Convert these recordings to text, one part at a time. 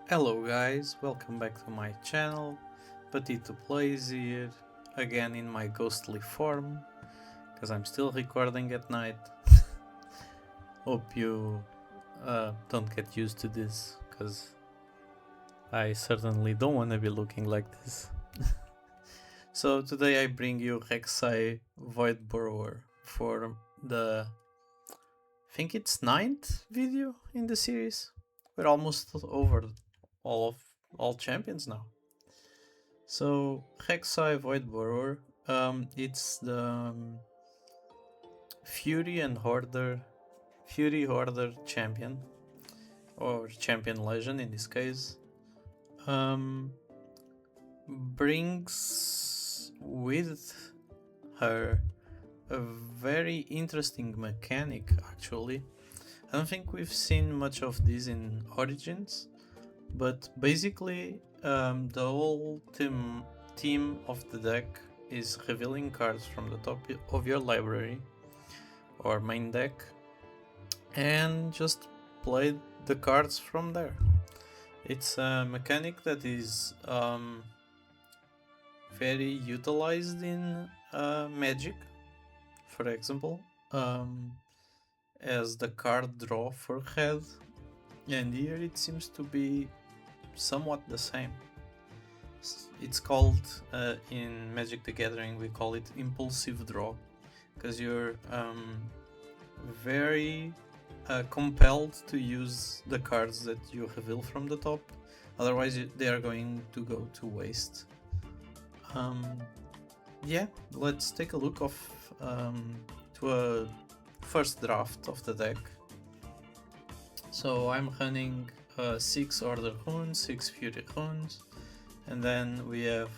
Hello guys, welcome back to my channel. Petito Plays here, again in my ghostly form, because I'm still recording at night. Hope you don't get used to this, because I certainly don't want to be looking like this. So today I bring you Rek'Sai Void Burrower for the, I think it's 9th video in the series. We're almost over all champions now. So Hexai Void Burrower, it's the Fury Hoarder champion, or champion legend in this case. Brings with her a very interesting mechanic actually. I don't think we've seen much of this in Origins, but basically the whole team of the deck is revealing cards from the top of your library or main deck and just play the cards from there. It's a mechanic that is very utilized in Magic, for example, as the card draw for red, and here it seems to be somewhat the same. It's called, in Magic the Gathering, we call it impulsive draw, because you're very compelled to use the cards that you reveal from the top, otherwise they are going to go to waste. Yeah, let's take a look to a first draft of the deck. So I'm running 6 Order runes, 6 Fury runes, and then we have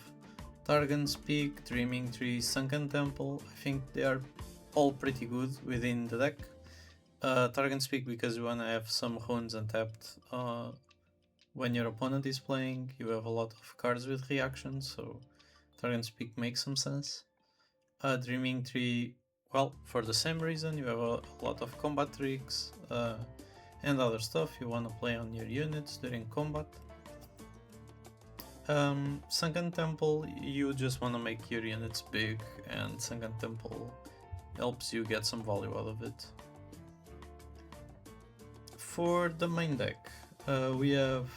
Targon's Peak, Dreaming Tree, Sunken Temple. I think they are all pretty good within the deck. Targon's Peak because you want to have some runes untapped when your opponent is playing. You have a lot of cards with reactions, so Targon's Peak makes some sense. Dreaming Tree, well, for the same reason, you have a lot of combat tricks and other stuff you want to play on your units during combat. Sunken Temple, you just want to make your units big, and Sunken Temple helps you get some value out of it. For the main deck, we have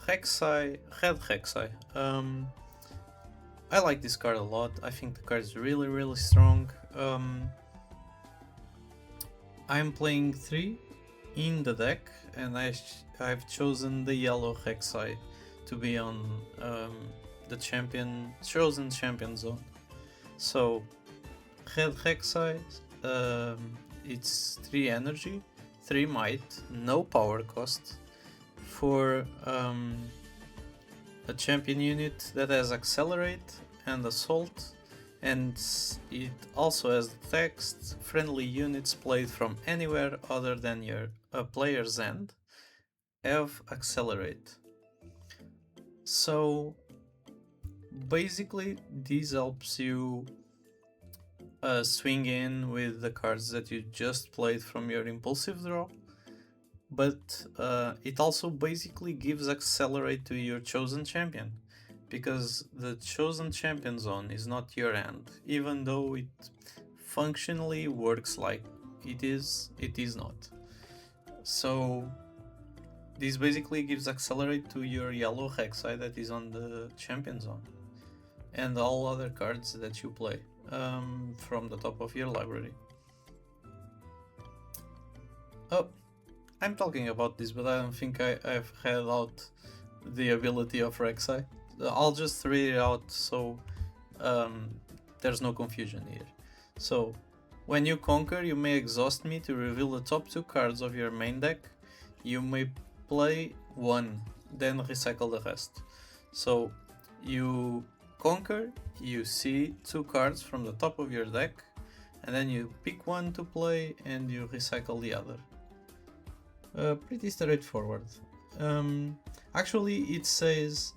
Rek'Sai, Red Rek'Sai. I like this card a lot. I think the card is really strong. I'm playing 3 in the deck, and I've chosen the yellow Hexai to be on the chosen champion zone. So red Hexai, it's 3 energy, 3 might, no power cost, for a champion unit that has Accelerate and Assault, and it also has the text: friendly units played from anywhere other than your player's end have Accelerate. So basically this helps you swing in with the cards that you just played from your impulsive draw, but it also basically gives Accelerate to your chosen champion, because the chosen champion zone is not your end. Even though it functionally works like it is not. So this basically gives Accelerate to your yellow Hexai that is on the champion zone, and all other cards that you play from the top of your library. Oh, I'm talking about this, but I don't think I've read out the ability of Rek'Sai. I'll just read it out so there's no confusion here. So, when you conquer, you may exhaust me to reveal the top 2 cards of your main deck. You may play 1, then recycle the rest. So, you conquer, you see 2 cards from the top of your deck, and then you pick 1 to play and you recycle the other. Pretty straightforward. Actually, it says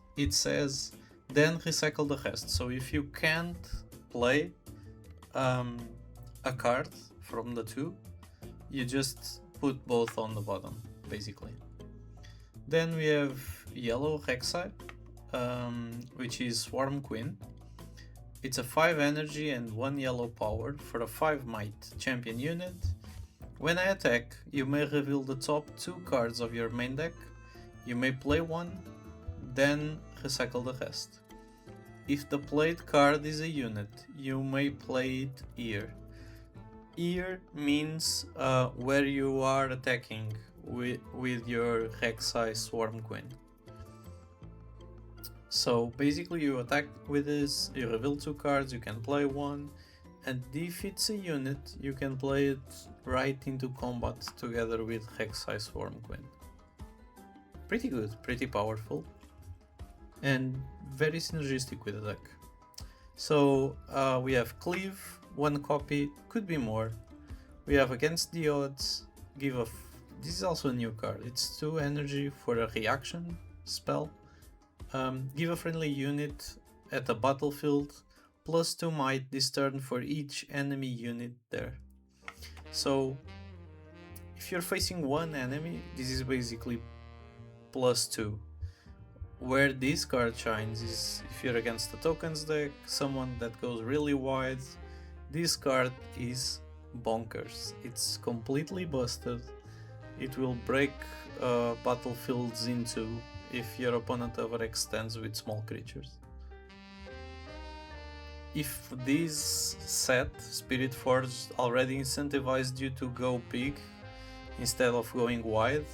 then recycle the rest. So if you can't play a card from the 2, you just put both on the bottom, basically. Then we have yellow Rek'Sai, which is Swarm Queen. It's a 5 energy and 1 yellow power for a 5 might champion unit. When I attack, you may reveal the top 2 cards of your main deck. You may play one, then recycle the rest. If the played card is a unit, you may play it here. Here means where you are attacking with your Hexai Swarm Queen. So basically you attack with this, you reveal 2 cards, you can play one, and if it's a unit, you can play it right into combat together with Hexai Swarm Queen. Pretty good, pretty powerful, and very synergistic with the deck. So we have Cleave, 1 copy, could be more. We have Against the Odds, this is also a new card, it's 2 energy for a reaction spell. Give a friendly unit at the battlefield plus 2 might this turn for each enemy unit there. So if you're facing one enemy, this is basically plus 2. Where this card shines is if you're against the tokens deck, someone that goes really wide, this card is bonkers. It's completely busted. It will break battlefields in 2 if your opponent overextends with small creatures. If this set, Spiritforged, already incentivized you to go big instead of going wide,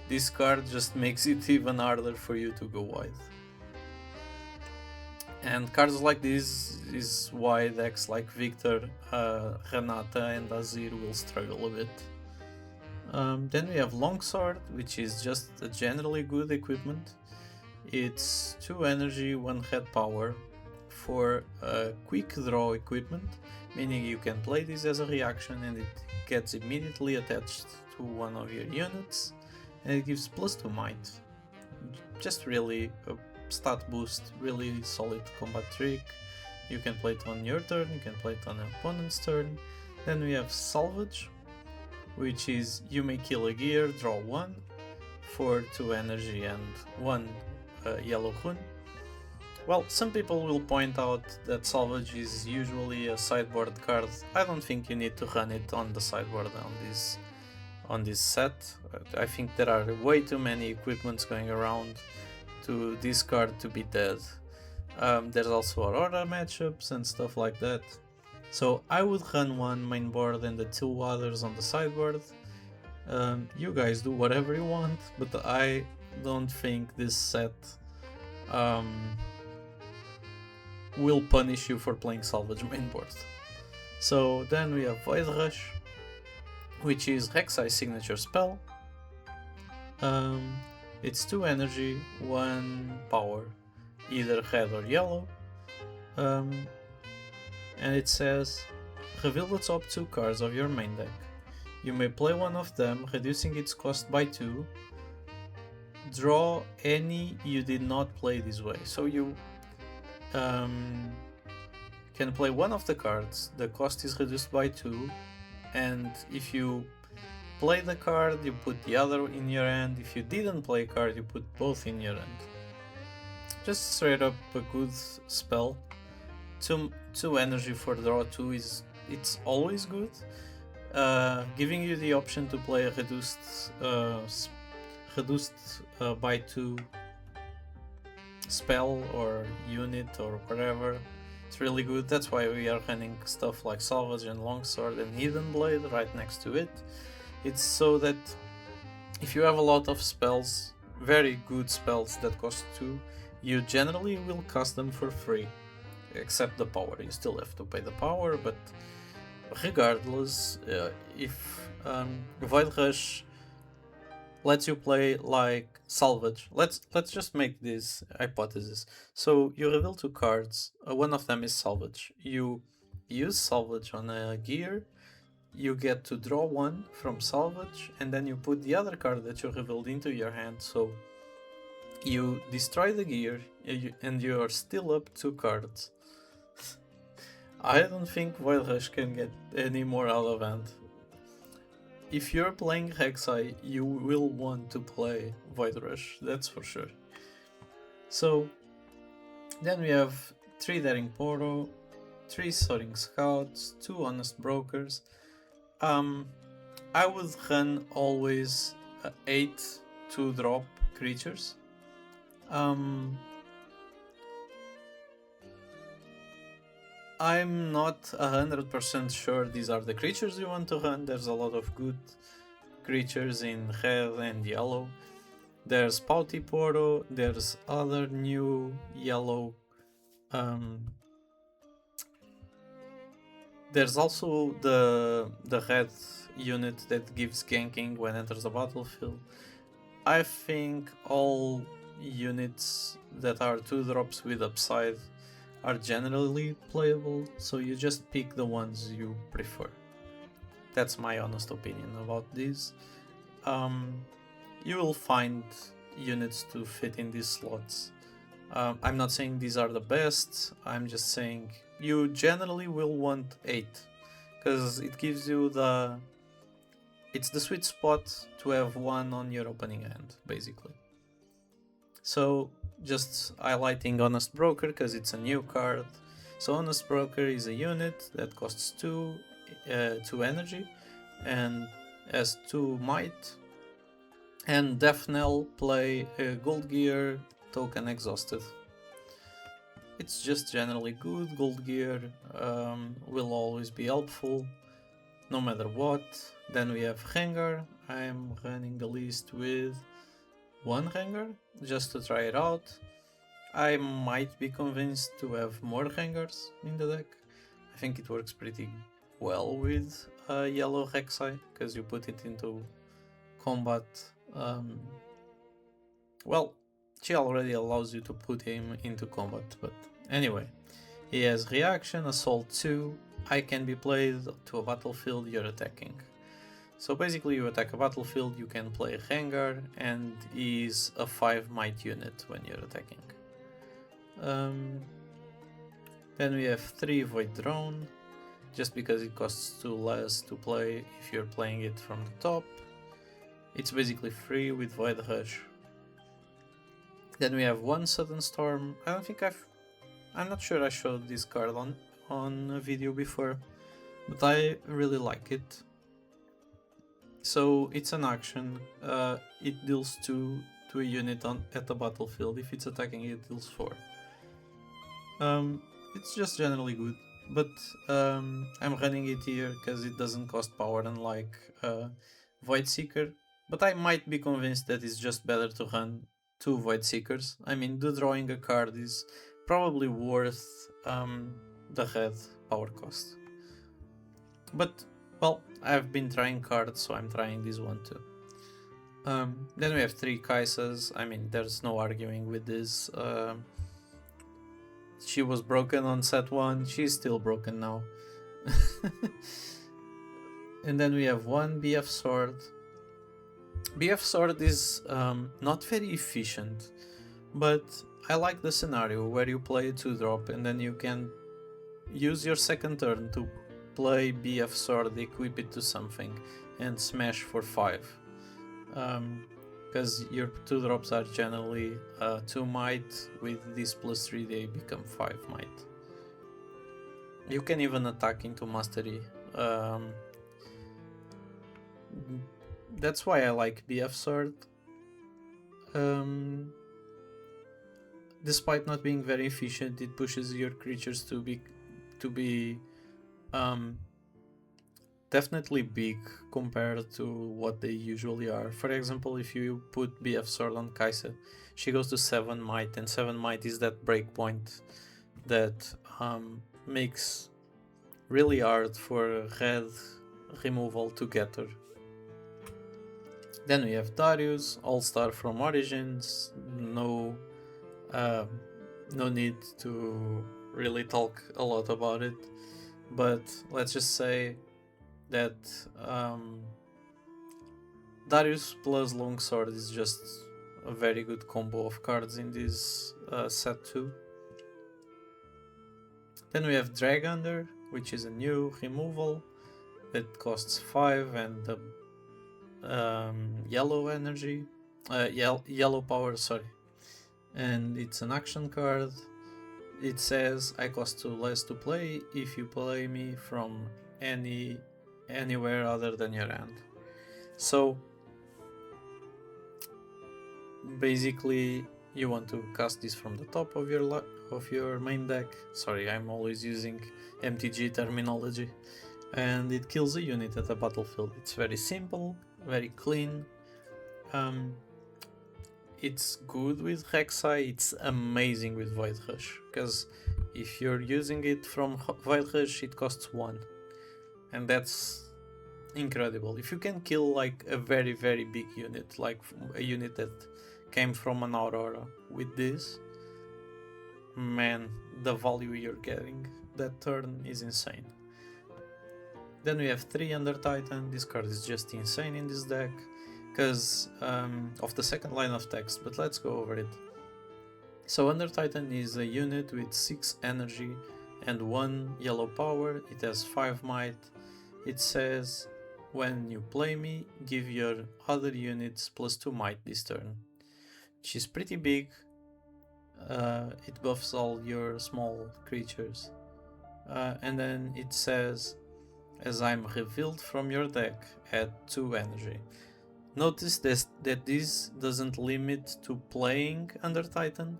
this card just makes it even harder for you to go wide. And cards like this is why decks like Victor, Renata and Azir will struggle a bit. Then we have Longsword, which is just a generally good equipment. It's 2 energy, 1 head power for a quick draw equipment, meaning you can play this as a reaction and it gets immediately attached to one of your units, and it gives plus 2 might. Just really a stat boost, really solid combat trick. You can play it on your turn, you can play it on an opponent's turn. Then we have Salvage, which is you may kill a gear, draw 1 for 2 energy and 1 yellow rune. Well, some people will point out that Salvage is usually a sideboard card. I don't think you need to run it on the sideboard on this set. I think there are way too many equipments going around to this card to be dead. There's also Aurora matchups and stuff like that. So I would run one main board and the 2 others on the sideboard. You guys do whatever you want, but I don't think this set will punish you for playing Salvage mainboard. So then we have Void Rush, which is Rek'Sai's signature spell. It's 2 energy, 1 power, either red or yellow. And it says, reveal the top 2 cards of your main deck. You may play one of them, reducing its cost by 2. Draw any you did not play this way. So you can play one of the cards, the cost is reduced by 2, and if you play the card, you put the other in your hand. If you didn't play a card, you put both in your hand. Just straight up a good spell. 2 energy for draw 2 it's always good. Giving you the option to play a reduced by 2 spell or unit or whatever. It's really good. That's why we are running stuff like Salvage and Longsword and Hidden Blade right next to it. It's so that if you have a lot of spells, very good spells that cost 2, you generally will cast them for free, except the power. You still have to pay the power, but regardless, if Void Rush lets you play like Salvage, let's just make this hypothesis. So you reveal 2 cards, one of them is Salvage. You use Salvage on a gear, you get to draw 1 from Salvage, and then you put the other card that you revealed into your hand, so you destroy the gear and you are still up 2 cards. I don't think Void Rush can get any more out of hand. if you're playing Hexai, you will want to play Void Rush, that's for sure. So then we have 3 Daring Poro, 3 Soaring Scouts, 2 Honest Brokers. I would run always 8 2-drop creatures. I'm not 100% sure these are the creatures you want to run. There's a lot of good creatures in red and yellow. There's Pouty Poro, there's other new yellow. There's also the red unit that gives ganking when enters the battlefield. I think all units that are 2-drops with upside are generally playable, so you just pick the ones you prefer. That's my honest opinion about these. You will find units to fit in these slots. I'm not saying these are the best, I'm just saying you generally will want 8, because it gives you it's the sweet spot to have 1 on your opening hand, basically. So just highlighting Honest Broker because it's a new card. So Honest Broker is a unit that costs 2 energy and has 2 might. And Deafnell play Gold Gear, token exhausted. It's just generally good. Gold Gear will always be helpful, no matter what. Then we have Rengar. I'm running the list with 1 Rengar, just to try it out. I might be convinced to have more Rengars in the deck. I think it works pretty well with yellow Rek'Sai, because you put it into combat. Well, she already allows you to put him into combat, but anyway. He has reaction, assault 2, I can be played to a battlefield you're attacking. So basically you attack a battlefield, you can play Rengar, and he's a 5 might unit when you're attacking. Then we have 3 Void Drone, just because it costs 2 less to play if you're playing it from the top. It's basically free with Void Rush. Then we have 1 Sudden Storm. I'm not sure I showed this card on a video before, but I really like it. So it's an action, it deals 2 to a unit at the battlefield. If it's attacking, it deals 4. It's just generally good, but I'm running it here because it doesn't cost power unlike Void Seeker, but I might be convinced that it's just better to run 2 Void Seekers. I mean, drawing a card is probably worth the red power cost. But well, I've been trying cards, so I'm trying this one too. Then we have 3 Kaisas. I mean, there's no arguing with this. She was broken on set 1, she's still broken now. And then we have 1 BF Sword. BF Sword is not very efficient, but I like the scenario where you play a 2-drop and then you can use your second turn to play BF Sword, equip it to something, and smash for 5. Because your 2-drops are generally 2 might, with this plus 3 they become 5 might. You can even attack into mastery. That's why I like BF Sword. Despite not being very efficient, it pushes your creatures to be definitely big compared to what they usually are. For example, if you put BF Sword on Kaisa, she goes to 7 might, and 7 might is that breakpoint that makes really hard for red removal to get her. Then we have Darius, All-Star from Origins. No need to really talk a lot about it, but let's just say that Darius plus Longsword is just a very good combo of cards in this set too. Then we have Drag Under, which is a new removal that costs 5, and the yellow energy, yellow power, sorry, and it's an action card. It says I cost 2 less to play if you play me from anywhere other than your hand. So basically you want to cast this from the top of your main deck. Sorry, I'm always using MTG terminology. And it kills a unit at the battlefield. It's very simple, very clean. It's good with Hexai, it's amazing with Void Rush, because if you're using it from Void Rush it costs 1, and that's incredible. If you can kill like a very big unit, like a unit that came from an Aurora with this, man, the value you're getting that turn is insane. Then we have 3 Under Titan. This card is just insane in this deck because of the second line of text, but let's go over it. So Under Titan is a unit with 6 energy and 1 yellow power. It has 5 might. It says when you play me, give your other units +2 might this turn. She's pretty big. It buffs all your small creatures. And then it says, as I'm revealed from your deck, add 2 energy. Notice that this doesn't limit to playing Under Titan.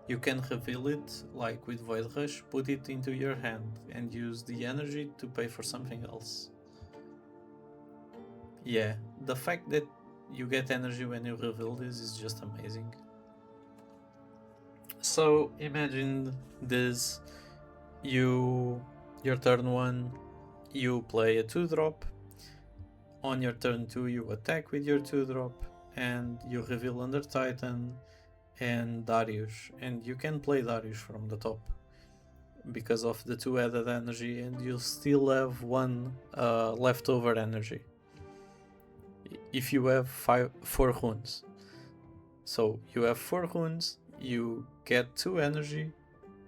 You can reveal it, like with Void Rush, put it into your hand and use the energy to pay for something else. Yeah, the fact that you get energy when you reveal this is just amazing. So imagine this, your turn 1, you play a 2-drop, on your turn 2 you attack with your 2-drop, and you reveal Under Titan and Darius, and you can play Darius from the top because of the 2 added energy, and you still have 1 leftover energy if you have 4 runes. So you have 4 runes, you get 2 energy,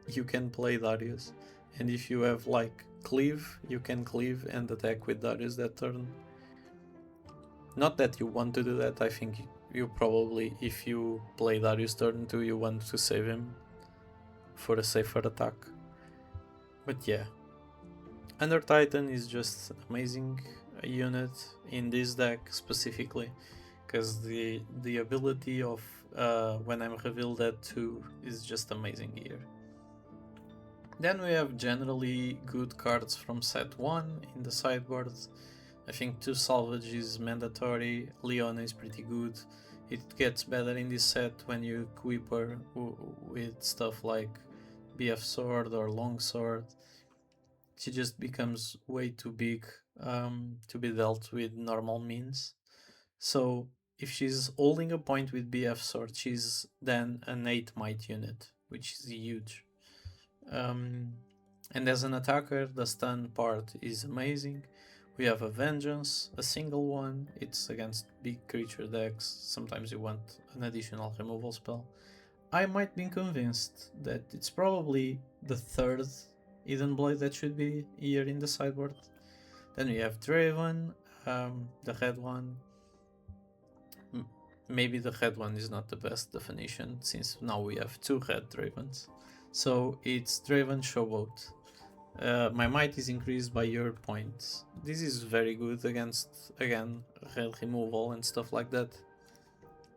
you can play Darius, and if you have like cleave, you can cleave and attack with Darius that turn. Not that you want to do that, I think you probably, if you play Darius turn 2, you want to save him for a safer attack. But yeah, Under Titan is just amazing unit in this deck specifically, because the ability of when I'm revealed at 2 is just amazing here. Then we have generally good cards from set 1 in the sideboard. I think 2 salvage is mandatory, Leona is pretty good. It gets better in this set when you equip her with stuff like BF Sword or Long Sword. She just becomes way too big to be dealt with normal means. So if she's holding a point with BF Sword, she's then an 8 might unit, which is huge. And as an attacker, the stun part is amazing. We have a Vengeance, a single one. It's against big creature decks. Sometimes you want an additional removal spell. I might be convinced that it's probably the 3rd Hidden Blade that should be here in the sideboard. Then we have Draven, the red one. Maybe the red one is not the best definition, since now we have 2 red Dravens. So it's Draven Showboat. My might is increased by your points. This is very good against, again, red removal and stuff like that.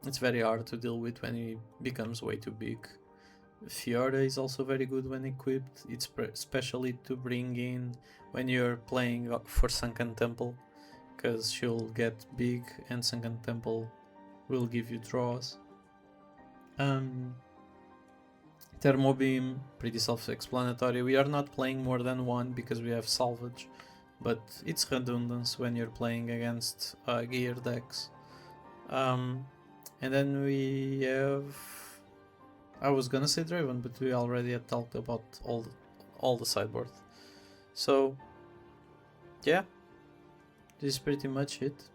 It's very hard to deal with when he becomes way too big. Fiora is also very good when equipped. It's especially to bring in when you're playing for Sunken Temple, because she'll get big and Sunken Temple will give you draws. Thermobeam, pretty self-explanatory. We are not playing more than 1 because we have salvage, but it's redundant when you're playing against gear decks. And then we have, I was gonna say Draven, but we already had talked about all the sideboard. So yeah, this is pretty much it.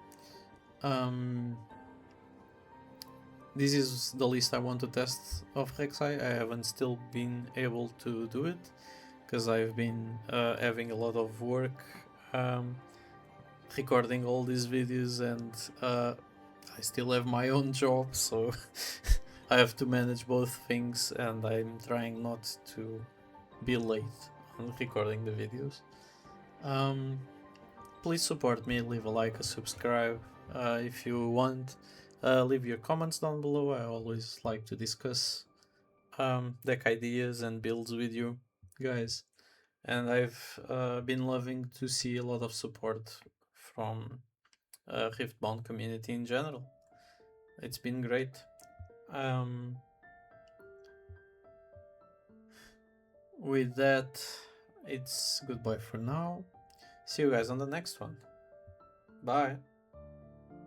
This is the list I want to test of Rek'Sai. I haven't still been able to do it because I've been having a lot of work. recording all these videos, and I still have my own job, so I have to manage both things, and I'm trying not to be late on recording the videos. Please support me, leave a like, a subscribe if you want. Leave your comments down below. I always like to discuss deck ideas and builds with you guys. And I've been loving to see a lot of support from Riftbound community in general. It's been great. With that, it's goodbye for now. See you guys on the next one. Bye.